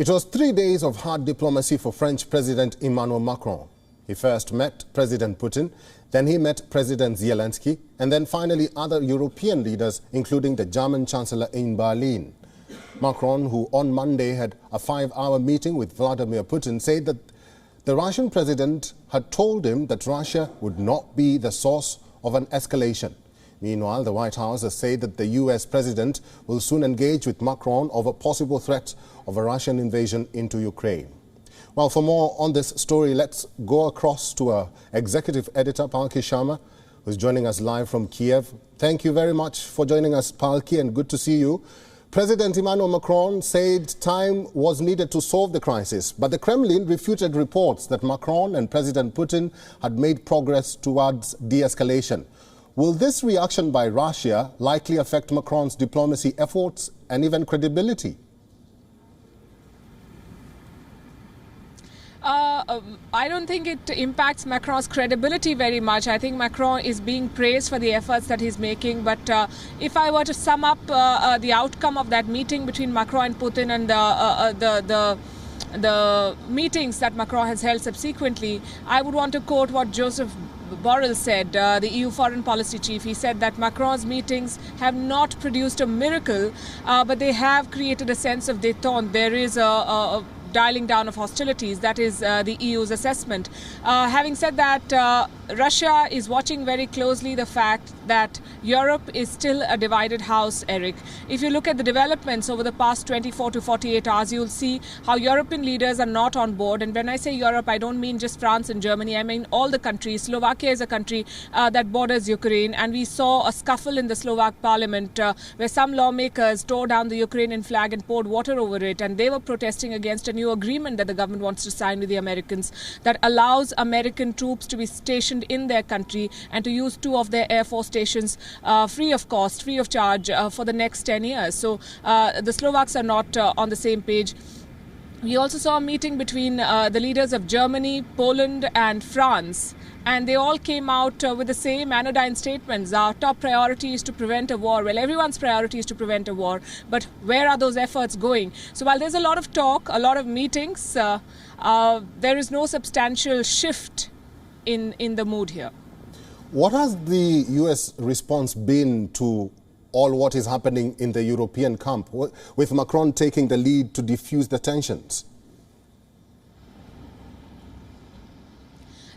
It was 3 days of hard diplomacy for French President Emmanuel Macron. He first met President Putin, then he met President Zelensky, and then finally other European leaders, including the German Chancellor in Berlin. Macron, who on Monday had a 5-hour meeting with Vladimir Putin, said that the Russian president had told him that Russia would not be the source of an escalation. Meanwhile, the White House has said that the US president will soon engage with Macron over possible threats of a Russian invasion into Ukraine. Well, for more on this story, let's go across to our executive editor, Palki Sharma, who's joining us live from Kyiv. Thank you very much for joining us, Palki, and good to see you. President Emmanuel Macron said time was needed to solve the crisis, but the Kremlin refuted reports that Macron and President Putin had made progress towards de-escalation. Will this reaction by Russia likely affect Macron's diplomacy efforts and even credibility? I don't think it impacts Macron's credibility very much. I think Macron is being praised for the efforts that he's making. But if I were to sum up the outcome of that meeting between Macron and Putin and the meetings that Macron has held subsequently, I would want to quote what Joseph Borrell said, the EU foreign policy chief. He said that Macron's meetings have not produced a miracle, but they have created a sense of détente. There is a dialing down of hostilities. That is the EU's assessment. Having said that, Russia is watching very closely the fact that Europe is still a divided house, Eric. If you look at the developments over the past 24 to 48 hours, you'll see how European leaders are not on board. And when I say Europe, I don't mean just France and Germany. I mean all the countries. Slovakia is a country that borders Ukraine. And we saw a scuffle in the Slovak parliament where some lawmakers tore down the Ukrainian flag and poured water over it. And they were protesting against a new agreement that the government wants to sign with the Americans that allows American troops to be stationed in their country and to use 2 of their Air Force stations free of cost, free of charge for the next 10 years. So the Slovaks are not on the same page. We also saw a meeting between the leaders of Germany, Poland and France. And they all came out with the same anodyne statements. Our top priority is to prevent a war. Well, everyone's priority is to prevent a war. But where are those efforts going? So while there's a lot of talk, a lot of meetings, there is no substantial shift in the mood here. What has the US response been to all what is happening in the European camp, with Macron taking the lead to diffuse the tensions?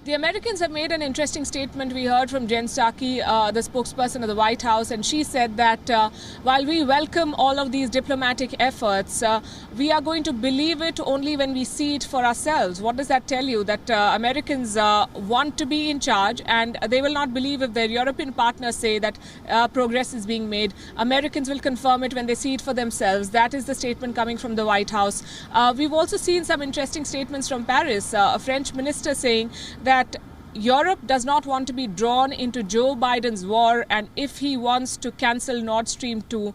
The Americans have made an interesting statement. We heard from Jen Psaki, the spokesperson of the White House, and she said that while we welcome all of these diplomatic efforts, we are going to believe it only when we see it for ourselves. What does that tell you? That Americans want to be in charge, and they will not believe if their European partners say that progress is being made. Americans will confirm it when they see it for themselves. That is the statement coming from the White House. We've also seen some interesting statements from Paris. A French minister saying that Europe does not want to be drawn into Joe Biden's war, and if he wants to cancel Nord Stream 2,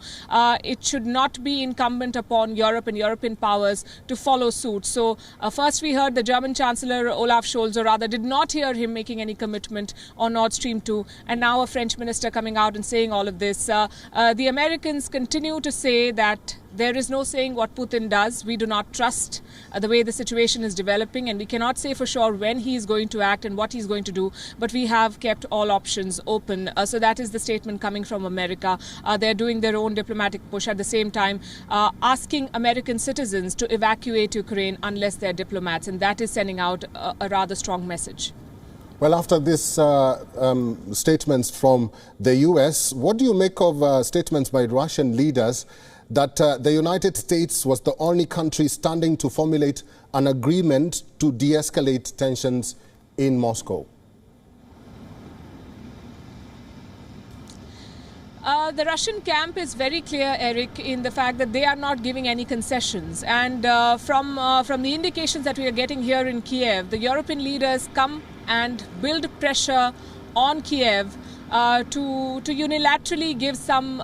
it should not be incumbent upon Europe and European powers to follow suit. So first we heard the German Chancellor Olaf Scholz, or rather did not hear him making any commitment on Nord Stream 2, and now a French minister coming out and saying all of this. The Americans continue to say that there is no saying what Putin does. We do not trust the way the situation is developing, and we cannot say for sure when he is going to act and what he's going to do, but we have kept all options open. So that is the statement coming from America. They're doing their own diplomatic push at the same time, asking American citizens to evacuate Ukraine unless they're diplomats, and that is sending out a rather strong message. Well, after this statements from the US, what do you make of statements by Russian leaders that the United States was the only country standing to formulate an agreement to de-escalate tensions in Moscow? The Russian camp is very clear, Eric, in the fact that they are not giving any concessions. And from the indications that we are getting here in Kyiv, the European leaders come and build pressure on Kyiv to unilaterally give some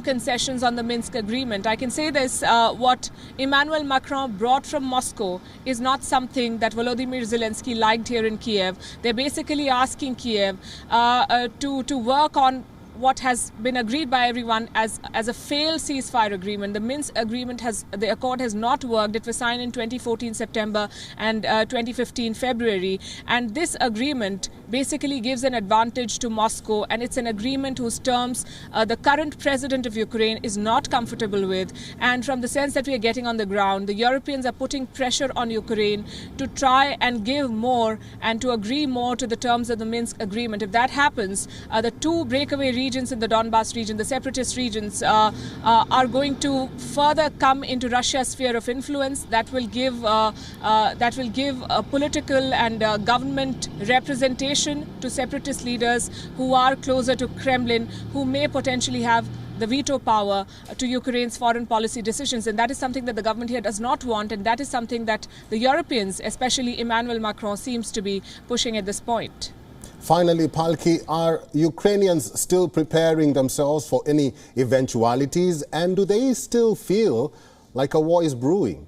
concessions on the Minsk agreement. I can say this, what Emmanuel Macron brought from Moscow is not something that Volodymyr Zelensky liked here in Kyiv. They're basically asking Kyiv to work on what has been agreed by everyone as a failed ceasefire agreement. The Minsk agreement the accord has not worked. It was signed in 2014 September and 2015 February. And this agreement basically gives an advantage to Moscow, and it's an agreement whose terms the current president of Ukraine is not comfortable with. And from the sense that we are getting on the ground, the Europeans are putting pressure on Ukraine to try and give more and to agree more to the terms of the Minsk agreement. If that happens, the two breakaway regions in the Donbas region, the separatist regions, are going to further come into Russia's sphere of influence. That will give a political and government representation to separatist leaders who are closer to Kremlin, who may potentially have the veto power to Ukraine's foreign policy decisions. And that is something that the government here does not want, and that is something that the Europeans, especially Emmanuel Macron, seems to be pushing at this point. Finally, Palki, are Ukrainians still preparing themselves for any eventualities, and do they still feel like a war is brewing?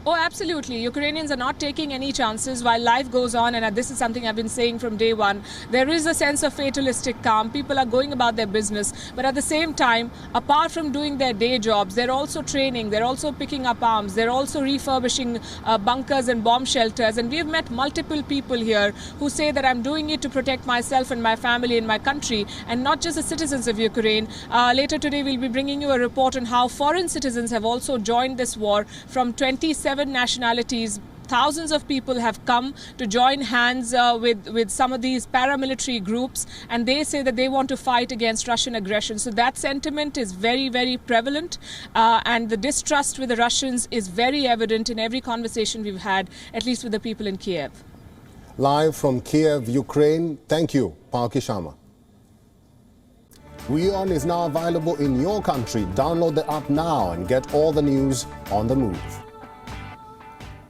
Oh, absolutely. Ukrainians are not taking any chances while life goes on, and this is something I've been saying from day one. There is a sense of fatalistic calm. People are going about their business, but at the same time, apart from doing their day jobs, they're also training, they're also picking up arms, they're also refurbishing bunkers and bomb shelters. And we've met multiple people here who say that I'm doing it to protect myself and my family and my country, and not just the citizens of Ukraine. Later today, we'll be bringing you a report on how foreign citizens have also joined this war from 27 nationalities. Thousands of people have come to join hands with some of these paramilitary groups, and they say that they want to fight against Russian aggression. So that sentiment is very, very prevalent, and the distrust with the Russians is very evident in every conversation we've had, at least with the people in Kyiv. Live from Kyiv, Ukraine, thank you, Palki Sharma. WION is now available in your country. Download the app now and get all the news on the move.